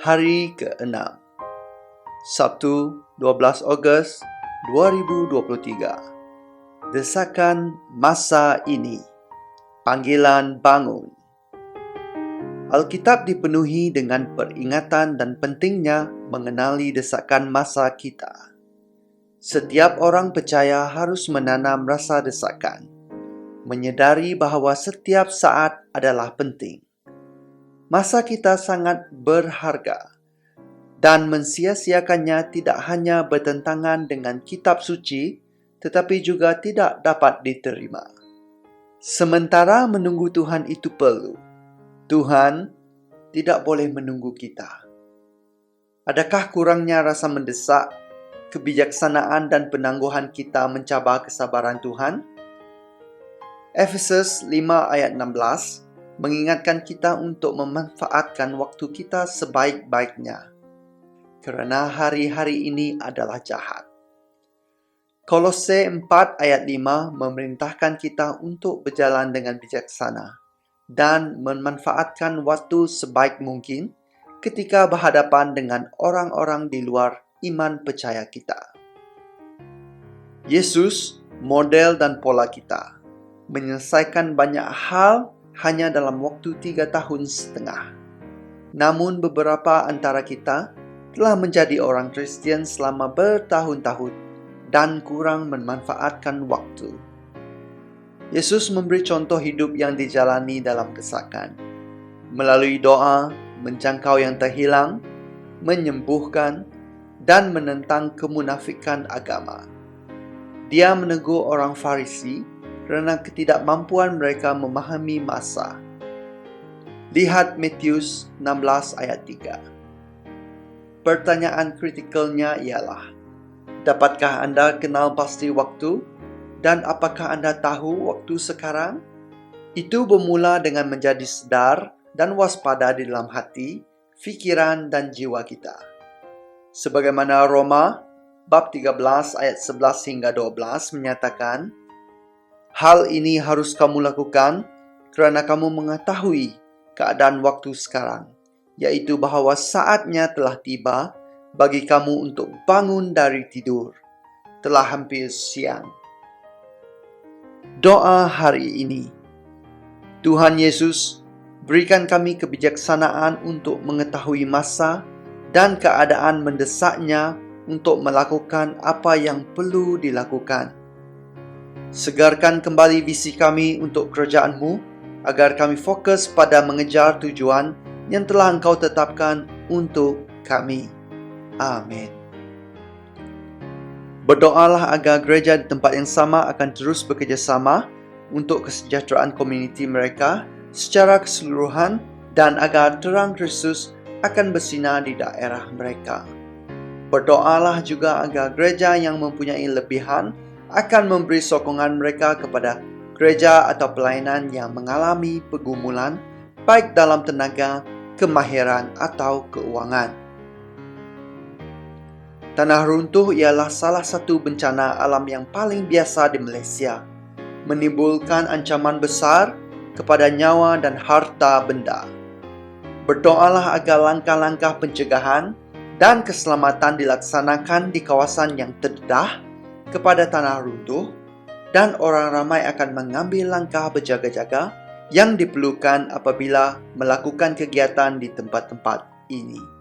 Hari ke-6, Sabtu 12 Ogos 2023. Desakan masa ini. Panggilan bangun. Alkitab dipenuhi dengan peringatan dan pentingnya mengenali desakan masa kita. Setiap orang percaya harus menanam rasa desakan, menyadari bahwa setiap saat adalah penting. Masa kita sangat berharga, dan mensia-siakannya tidak hanya bertentangan dengan kitab suci, tetapi juga tidak dapat diterima. Sementara menunggu Tuhan itu perlu, Tuhan tidak boleh menunggu kita. Adakah kurangnya rasa mendesak, kebijaksanaan dan penangguhan kita mencabar kesabaran Tuhan? Efesus 5 ayat 16 mengingatkan kita untuk memanfaatkan waktu kita sebaik-baiknya, kerana hari-hari ini adalah jahat. Kolose 4 ayat 5 memerintahkan kita untuk berjalan dengan bijaksana dan memanfaatkan waktu sebaik mungkin ketika berhadapan dengan orang-orang di luar iman percaya kita. Yesus, model dan pola kita, menyelesaikan banyak hal hanya dalam waktu 3 tahun setengah. Namun beberapa antara kita telah menjadi orang Kristen selama bertahun-tahun dan kurang memanfaatkan waktu. Yesus memberi contoh hidup yang dijalani dalam desakan. Melalui doa, menjangkau yang terhilang, menyembuhkan, dan menentang kemunafikan agama. Dia menegur orang Farisi kerana ketidakmampuan mereka memahami masa. Lihat Matius 16 ayat 3. Pertanyaan kritikalnya ialah, dapatkah Anda kenal pasti waktu? Dan apakah Anda tahu waktu sekarang? Itu bermula dengan menjadi sedar dan waspada di dalam hati, fikiran dan jiwa kita. Sebagaimana Roma bab 13 ayat 11 hingga 12 menyatakan, hal ini harus kamu lakukan kerana kamu mengetahui keadaan waktu sekarang, yaitu bahawa saatnya telah tiba bagi kamu untuk bangun dari tidur. Telah hampir siang. Doa hari ini. Tuhan Yesus, berikan kami kebijaksanaan untuk mengetahui masa dan keadaan mendesaknya untuk melakukan apa yang perlu dilakukan. Segarkan kembali visi kami untuk kerajaan-Mu, agar kami fokus pada mengejar tujuan yang telah Engkau tetapkan untuk kami. Amin. Berdoalah agar gereja di tempat yang sama akan terus bekerjasama untuk kesejahteraan komuniti mereka secara keseluruhan dan agar terang Kristus akan bersinar di daerah mereka. Berdoalah juga agar gereja yang mempunyai lebihan akan memberi sokongan mereka kepada gereja atau pelayanan yang mengalami pergumulan, baik dalam tenaga, kemahiran atau keuangan. Tanah runtuh ialah salah satu bencana alam yang paling biasa di Malaysia, menimbulkan ancaman besar kepada nyawa dan harta benda. Berdoalah agar langkah-langkah pencegahan dan keselamatan dilaksanakan di kawasan yang terdedah kepada tanah runtuh, dan orang ramai akan mengambil langkah berjaga-jaga yang diperlukan apabila melakukan kegiatan di tempat-tempat ini.